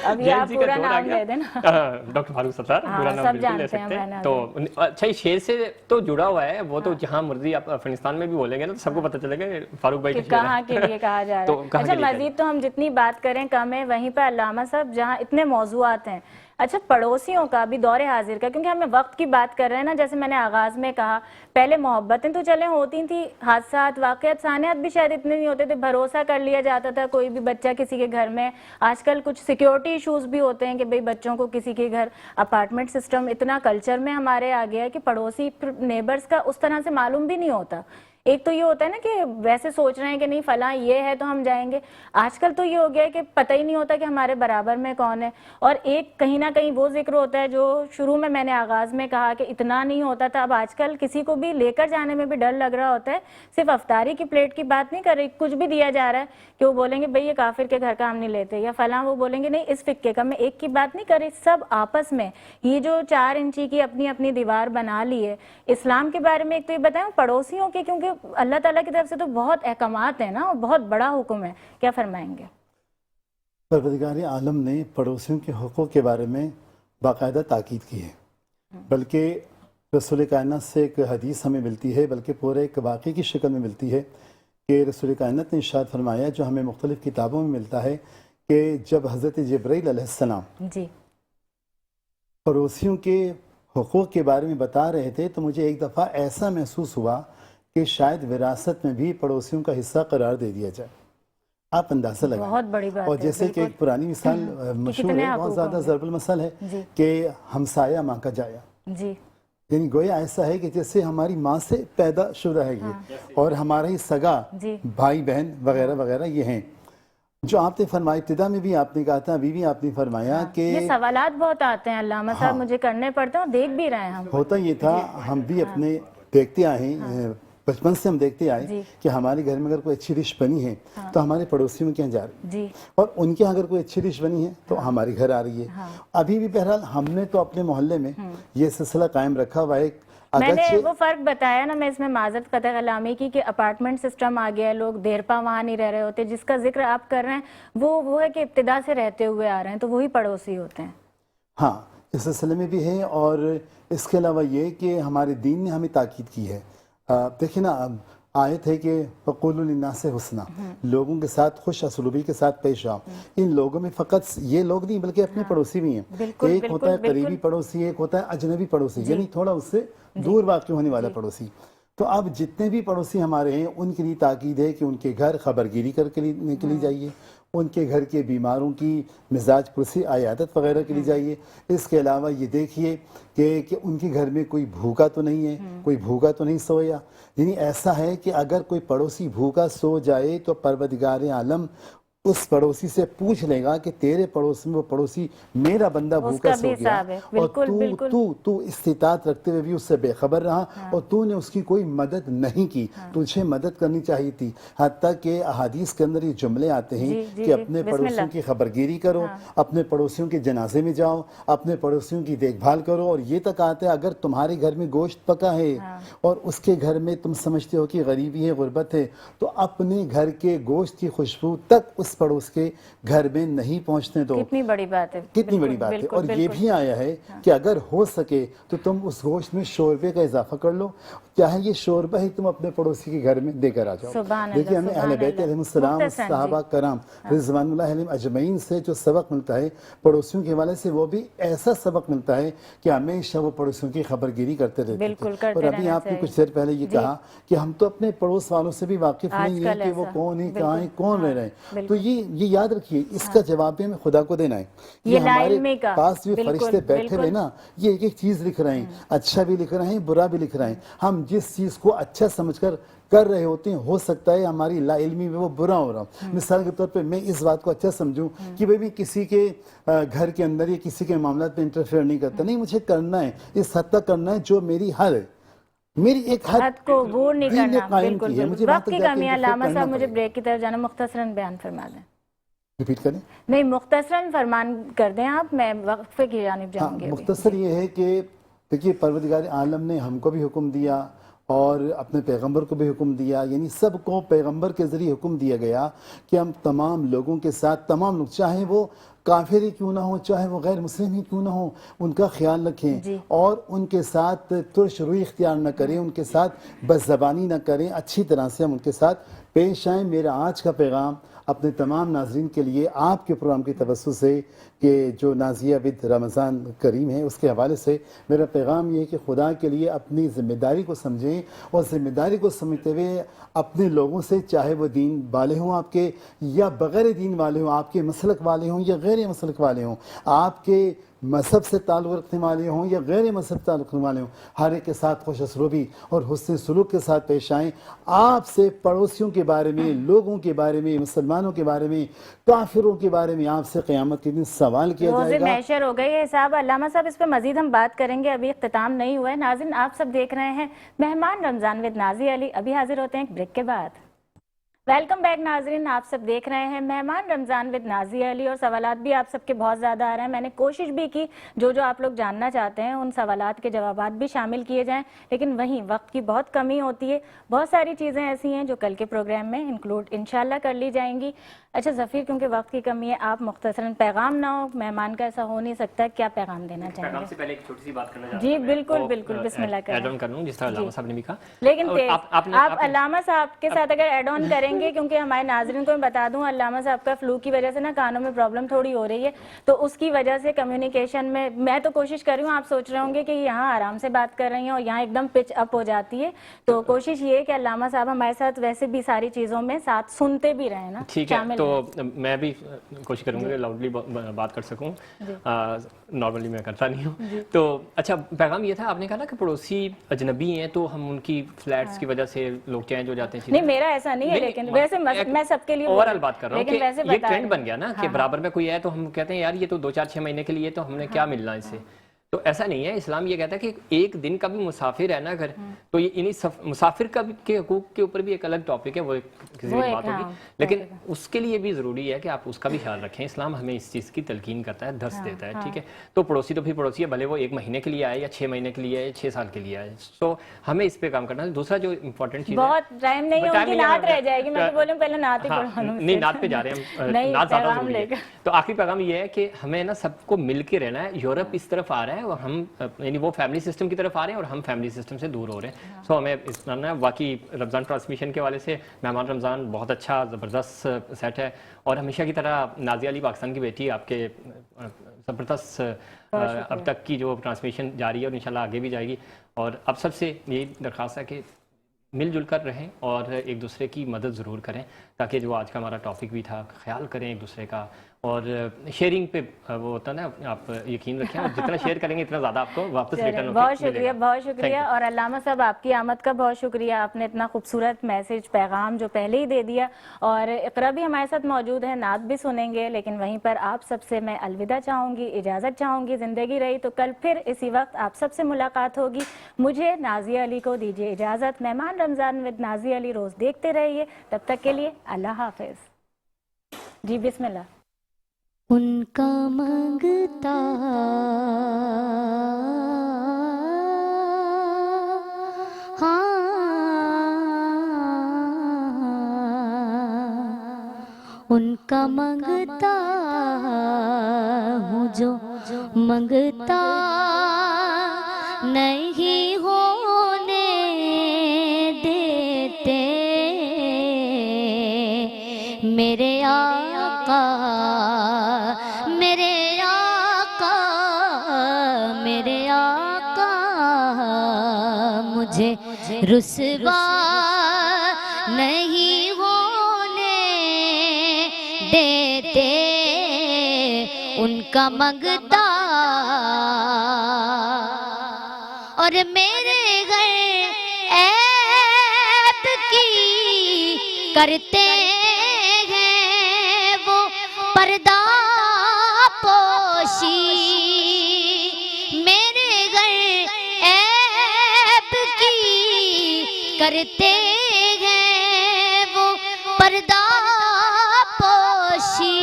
ابھی آپ پورا نام لے دیں نا ڈاکٹر فاروق ستار پورا نام بالکل لے سکتے ہیں تو اچھا یہ شعر سے تو جڑا ہوا ہے وہ تو جہاں مرضی آپ افغانستان میں بھی بولیں گے نا تو سب کو پتہ چلے گا فاروق بھائی کا کہاں کے لیے کہا جا رہا ہے اچھا مزید تو ہم جتنی بات کریں کم ہے وہیں پہ علامہ صاحب جہاں اتنے موضوعات ہیں اچھا پڑوسیوں کا بھی دور حاضر کا کیونکہ ہم وقت کی بات کر رہے ہیں نا جیسے میں نے آغاز میں کہا پہلے محبتیں تو چلیں ہوتی تھیں حادثات واقعات ثانیات بھی شاید اتنے نہیں ہوتے تھے بھروسہ کر لیا جاتا تھا کوئی بھی بچہ کسی کے گھر میں آج کل کچھ سیکیورٹی ایشوز بھی ہوتے ہیں کہ بھئی بچوں کو کسی کے گھر اپارٹمنٹ سسٹم اتنا کلچر میں ہمارے آ گیا ہے کہ پڑوسی نیبرز کا اس طرح سے معلوم بھی نہیں ہوتا ایک تو یہ ہوتا ہے نا کہ ویسے سوچ رہے ہیں کہ نہیں فلاں یہ ہے تو ہم جائیں گے آج کل تو یہ ہو گیا ہے کہ پتہ ہی نہیں ہوتا کہ ہمارے برابر میں کون ہے اور ایک کہیں نہ کہیں وہ ذکر ہوتا ہے جو شروع میں نے آغاز میں کہا کہ اتنا نہیں ہوتا تھا اب آج کل کسی کو بھی لے کر جانے میں بھی ڈر لگ رہا ہوتا ہے صرف افطاری کی پلیٹ کی بات نہیں کر رہی کچھ بھی دیا جا رہا ہے کہ وہ بولیں گے بھئی یہ کافر کے گھر کا ہم نہیں لیتے یا فلاں وہ بولیں گے نہیں اس فقے کا میں ایک کی بات نہیں کر رہی سب آپس میں یہ جو 4 انچی کی اپنی اپنی دیوار بنا لی ہے اسلام کے بارے میں ایک تو یہ بتائیں پڑوسیوں کے کیونکہ اللہ تعالیٰ کی طرف سے تو بہت احکامات ہیں نا اور بہت بڑا حکم ہے کیا فرمائیں گے پروردگار عالم نے پڑوسیوں کے حقوق کے بارے میں باقاعدہ تاکید کی ہے بلکہ رسول کائنات سے ایک حدیث ہمیں ملتی ہے بلکہ پورے ایک واقعے کی شکل میں ملتی ہے کہ رسول کائنات نے ارشاد فرمایا جو ہمیں مختلف کتابوں میں ملتا ہے کہ جب حضرت جبرائیل علیہ السلام جی پڑوسیوں کے حقوق کے بارے میں بتا رہے تھے تو مجھے ایک دفعہ ایسا محسوس ہوا کہ شاید وراثت میں بھی پڑوسیوں کا حصہ قرار دے دیا جائے آپ اندازہ لگائیں بہت بڑی بات اور جیسے کہ ایک پرانی مثال مشہور ہے بہت زیادہ ضرب المثل ہے کہ ہمسایہ ماں کا جایا جی یعنی گویا ایسا ہے کہ جیسے ہماری ماں سے پیدا شدہ ہے یہ اور ہمارا ہی سگا بھائی بہن وغیرہ وغیرہ یہ ہیں جو آپ نے فرمایا ابتدا میں بھی آپ نے کہا تھا ابھی بھی آپ نے فرمایا کہ یہ سوالات بہت آتے ہیں علامہ صاحب مجھے کرنے پڑتے ہیں اور دیکھ بھی رہے ہیں ہم ہوتا یہ تھا ہم بھی اپنے دیکھتے آئے ہیں بچپن سے ہم دیکھتے آئے کہ ہمارے گھر میں اگر کوئی اچھی ڈش بنی ہے تو ہمارے پڑوسیوں کے یہاں جا رہی ہے اور ان کے اگر کوئی اچھی ڈش بنی ہے تو ہمارے گھر آ رہی ہے ابھی بھی بہرحال ہم نے تو اپنے محلے میں یہ سلسلہ قائم رکھا ہوا ہے میں نے وہ فرق بتایا نا میں اس میں معذرت قطع کلامی کی کہ اپارٹمنٹ سسٹم آ گیا ہے لوگ دیر پا وہاں نہیں رہ رہے ہوتے جس کا ذکر آپ کر رہے ہیں وہ ہے کہ ابتدا سے رہتے ہوئے آ رہے ہیں تو وہی پڑوسی ہوتے ہیں ہاں اس سلسلے میں بھی ہے اور اس کے علاوہ یہ کہ ہمارے دین نے ہمیں تاکید کی ہے دیکھیں نا آیت ہے کہ وَقُولُوا لِلنَّاسِ حُسْنًا لوگوں کے ساتھ خوش اسلوبی کے ساتھ پیش آؤ ان لوگوں میں فقط یہ لوگ نہیں بلکہ اپنے پڑوسی بھی ہیں ایک ہوتا ہے قریبی پڑوسی ایک ہوتا ہے اجنبی پڑوسی یعنی تھوڑا اس سے دور واقع ہونے والا پڑوسی تو اب جتنے بھی پڑوسی ہمارے ہیں ان کے لیے تاکید ہے کہ ان کے گھر خبرگیری کر کے نکلی جائیے ان کے گھر کے بیماروں کی مزاج پرسی عیادت وغیرہ کے لیے جائیے اس کے علاوہ یہ دیکھیے کہ ان کے گھر میں کوئی بھوکا تو نہیں ہے کوئی بھوکا تو نہیں سویا یعنی ایسا ہے کہ اگر کوئی پڑوسی بھوکا سو جائے تو پروردگار عالم اس پڑوسی سے پوچھ لے گا کہ تیرے پڑوس میں وہ پڑوسی میرا بندہ بھوکا سو گیا اور تو استطاعت رکھتے ہوئے بھی اس سے بے خبر رہا اور تو نے اس کی کوئی مدد نہیں کی تجھے مدد کرنی چاہیے تھی حتیٰ کہ احادیث کے اندر یہ جملے آتے ہیں کہ اپنے پڑوسیوں کی خبرگیری کرو اپنے پڑوسیوں کے جنازے میں جاؤ اپنے پڑوسیوں کی دیکھ بھال کرو اور یہ تک آتے ہیں اگر تمہارے گھر میں گوشت پکا ہے اور اس کے گھر میں تم سمجھتے ہو کہ غریبی ہے غربت ہے تو اپنے گھر کے گوشت کی خوشبو تک اس اس پڑوس کے گھر میں نہیں پہنچنے دو. کتنی بڑی بات ہے, کتنی بڑی بات ہے. اور یہ بھی آیا ہے کہ اگر ہو سکے تو تم اس گوشت میں شوربے کا اضافہ کر لو, چاہے یہ شوربہ ہی تم اپنے پڑوسی کے گھر میں دے کر آ جاؤ. دیکھیے ہمیں اہل بیت علیہ السلام, صحابہ کرام رضوان اللہ علیہم اجمعین سے جو سبق ملتا ہے پڑوسیوں کے حوالے سے, وہ بھی ایسا سبق ملتا ہے کہ ہمیشہ وہ پڑوسیوں کی خبر گیری کرتے رہتے تھے. اور ابھی آپ نے کچھ دیر پہلے یہ کہا کہ ہم تو اپنے پڑوس والوں سے بھی واقف نہیں ہیں کہ وہ کون ہیں, کہاں ہیں, کون رہ رہے ہیں. تو یہ یاد رکھیے, اس کا جواب بھی ہمیں خدا کو دینا ہے. یہ ہمارے پاس جو فرشتے بیٹھے ہوئے نا, یہ ایک ایک چیز لکھ رہے ہیں, اچھا بھی لکھ رہے ہیں, برا بھی لکھ رہے ہیں. ہم جس چیز کو اچھا سمجھ کر رہے ہوتے ہیں, ہو سکتا ہے ہماری لا علمی میں وہ برا ہو رہا. مثال کے طور پہ میں اس بات کو اچھا سمجھوں کہ میں کسی کے گھر کے اندر یا کسی کے معاملات پہ انٹرفیئر نہیں کرتا. نہیں, مجھے کرنا ہے, اس حد تک کرنا ہے جو میری حد ہے, میری ایک حد کو عبور نہیں کرنا. قائم کی ہے. مجھے وقت کی کمی ہے. علامہ صاحب مجھے بریک کی طرف جانا, مختصراً بیان فرما دیں. ریپیٹ کریں. نہیں, مختصراً فرمان کر دیں آپ, میں وقفے کی جانب جاؤں گی. مختصر یہ ہے کہ دیکھیے پروردگار عالم نے ہم کو بھی حکم دیا اور اپنے پیغمبر کو بھی حکم دیا, یعنی سب کو پیغمبر کے ذریعے حکم دیا گیا کہ ہم تمام لوگوں کے ساتھ, تمام لوگ چاہے وہ کافر ہی کیوں نہ ہوں, چاہے وہ غیر مسلم ہی کیوں نہ ہوں, ان کا خیال رکھیں اور ان کے ساتھ ترش روی اختیار نہ کریں, ان کے ساتھ بد زبانی نہ کریں, اچھی طرح سے ہم ان کے ساتھ پیش آئیں. میرا آج کا پیغام اپنے تمام ناظرین کے لیے آپ کے پروگرام کی توسط سے کہ جو نازیہ ود رمضان کریم ہے اس کے حوالے سے میرا پیغام یہ ہے کہ خدا کے لیے اپنی ذمہ داری کو سمجھیں, اور ذمہ داری کو سمجھتے ہوئے اپنے لوگوں سے, چاہے وہ دین والے ہوں آپ کے یا بغیر دین والے ہوں, آپ کے مسلک والے ہوں یا غیر مسلک والے ہوں, آپ کے مذہب سے تعلق رکھنے والے ہوں یا غیر مذہب سے تعلق رکھنے والے ہوں, ہر ایک کے ساتھ خوش اسلوبی اور حسن سلوک کے ساتھ پیش آئیں. آپ سے پڑوسیوں کے بارے میں, لوگوں کے بارے میں, مسلمانوں کے بارے میں, کافروں کے بارے میں آپ سے قیامت کے دن سوال کیا جائے گا. محشر ہو گئی ہے صاحب. علامہ صاحب اس پہ مزید ہم بات کریں گے, ابھی اختتام نہیں ہوا ہے. ناظرین آپ سب دیکھ رہے ہیں مہمان رمضان ود نازیہ علی, ابھی حاضر ہوتے ہیں ایک بریک کے بعد. ویلکم بیک ناظرین, آپ سب دیکھ رہے ہیں مہمان رمضان ود نازیہ علی, اور سوالات بھی آپ سب کے بہت زیادہ آ رہے ہیں. میں نے کوشش بھی کی جو آپ لوگ جاننا چاہتے ہیں ان سوالات کے جوابات بھی شامل کیے جائیں, لیکن وہیں وقت کی بہت کمی ہوتی ہے. بہت ساری چیزیں ایسی ہیں جو کل کے پروگرام میں انکلوڈ انشاءاللہ کر لی جائیں گی. اچھا ظفیر, کیونکہ وقت کی کمی ہے, آپ مختصراً, پیغام نہ ہو, مہمان کا ایسا ہو نہیں سکتا, کیا پیغام دینا چاہیں گے؟ پیغام سے پہلے ایک چھوٹی سی بات کرنا چاہتا ہوں. جی بالکل بالکل, بسم اللہ کریں. ایڈ آن کر لوں جس طرح علامہ صاحب نے بھی کہا, لیکن آپ علامہ صاحب کے ساتھ اگر ایڈ آن کریں گے, کیونکہ ہمارے ناظرین کو میں بتا دوں علامہ صاحب کا فلو کی وجہ سے نا کانوں میں پرابلم تھوڑی ہو رہی ہے, تو اس کی وجہ سے کمیونیکیشن میں تو کوشش کر رہی ہوں, آپ سوچ رہے ہوں گے کہ یہاں آرام سے بات کر رہی ہیں اور یہاں ایک دم پچ اپ ہو جاتی ہے, تو کوشش یہ ہے کہ علامہ صاحب ہمارے ساتھ ویسے بھی ساری چیزوں میں ساتھ سنتے بھی رہیں نا. ٹھیک ہے, تو میں بھی کوشش کروں گا لاؤڈلی بات کر سکوں, نارملی میں کرتا نہیں ہوں. تو اچھا, پیغام یہ تھا, آپ نے کہا نا کہ پڑوسی اجنبی ہیں تو ہم ان کی فلیٹس کی وجہ سے لوگ چینج ہو جاتے ہیں. نہیں, میرا ایسا نہیں ہے, لیکن ویسے میں سب کے لیے اوور آل بات کر رہا ہوں کہ یہ ٹرینڈ بن گیا نا کہ برابر میں کوئی ہے تو ہم کہتے ہیں یار یہ تو 2-4-6 مہینے کے لیے, تو ہم نے کیا ملنا اس سے. تو ایسا نہیں ہے, اسلام یہ کہتا ہے کہ ایک دن کا بھی مسافر ہے نا اگر, تو یہ مسافر کا کے حقوق کے اوپر بھی ایک الگ ٹاپک ہے, وہ کسی ایک بات ہوگی, لیکن اس کے لیے بھی ضروری ہے کہ آپ اس کا بھی خیال رکھیں. اسلام ہمیں اس چیز کی تلقین کرتا ہے, درس دیتا ہے, ٹھیک ہے. تو پڑوسی تو پھر پڑوسی ہے, بھلے وہ 1 مہینے کے لیے آئے یا 6 مہینے کے لیے آئے, 6 سال کے لیے آئے. سو ہمیں اس پہ کام کرنا ہے. دوسرا جو امپورٹنٹ چیز ہے, بہت ٹائم نہیں ہے, ان کی نعت رہ جائے گی, میں تو بولوں پہلے نعت ہی پڑھاؤں. نہیں, نعت پہ جا رہے ہیں, نعت زیادہ ضروری ہے. تو آخری پیغام یہ ہے کہ ہمیں نا سب کو مل کے رہنا ہے. یورپ اس طرف آ رہا ہے اور ہم, یعنی وہ فیملی سسٹم کی طرف آ رہے ہیں اور ہم فیملی سسٹم سے دور ہو رہے ہیں. سو ہمیں اس طرح, باقی رمضان ٹرانسمیشن کے والے سے مہمان رمضان بہت اچھا زبردست سیٹ ہے, اور ہمیشہ کی طرح نازیہ علی پاکستان کی بیٹی آپ کے زبردست اب تک کی جو ٹرانسمیشن جاری ہے اور انشاءاللہ آگے بھی جائے گی. اور اب سب سے یہی درخواست ہے کہ مل جل کر رہیں اور ایک دوسرے کی مدد ضرور کریں, تاکہ جو آج کا ہمارا ٹاپک بھی تھا, خیال کریں ایک دوسرے کا, اور شیئرنگ پہ وہ ہوتا ہے نا, آپ یقین رکھیں, اور جتنا شیئر کریں گے اتنا زیادہ آپ کو واپس ریٹرن ہوگا. بہت شکریہ, بہت شکریہ. اور علامہ صاحب آپ کی آمد کا بہت شکریہ, آپ نے اتنا خوبصورت میسج, پیغام جو پہلے ہی دے دیا, اور اقرا بھی ہمارے ساتھ موجود ہے, نعت بھی سنیں گے, لیکن وہیں پر آپ سب سے میں الوداع چاہوں گی, اجازت چاہوں گی. زندگی رہی تو کل پھر اسی وقت آپ سب سے ملاقات ہوگی. مجھے نازیہ علی کو دیجیے اجازت. مہمان رمضان ود نازیہ علی روز دیکھتے رہیے, تب تک کے لیے اللہ حافظ. جی بسم اللہ. ان کا مانگتا ہاں ان کا منگتا ہوں جو منگتا نہیں ہونے دیتے میرے آقا میرے آقا میرے آقا مجھے رسوا نہیں ہونے دیتے ان کا منگتا اور میرے گھر عیب کی کرتے ہیں وہ پردہ پوشی میرے گھر عیب کی کرتے ہیں وہ پردہ پوشی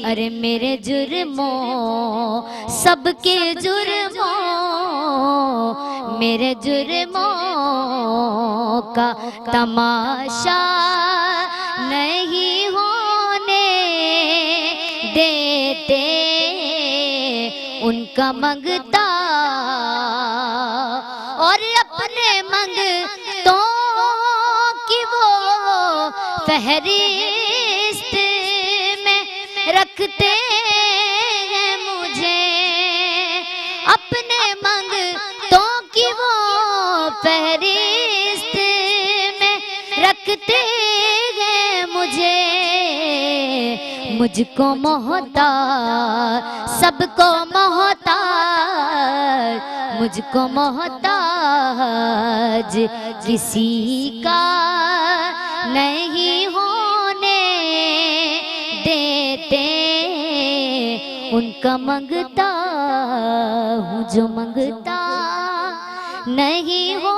ارے میرے جرموں سب کے جرموں میرے جرموں کا تماشا نہیں ہونے دیتے ان کا منگتا اور اپنے منگتوں کی وہ فہرست میں رکھتے ہیں مجھے اپنے منگتوں کی وہ فہرست میں رکھتے ہیں مجھے مجھ کو محتاج سب کو محتاج مجھ کو محتاج کسی کا نہیں ہونے دیتے ان کا منگتا ہوں جو منگتا نہیں ہو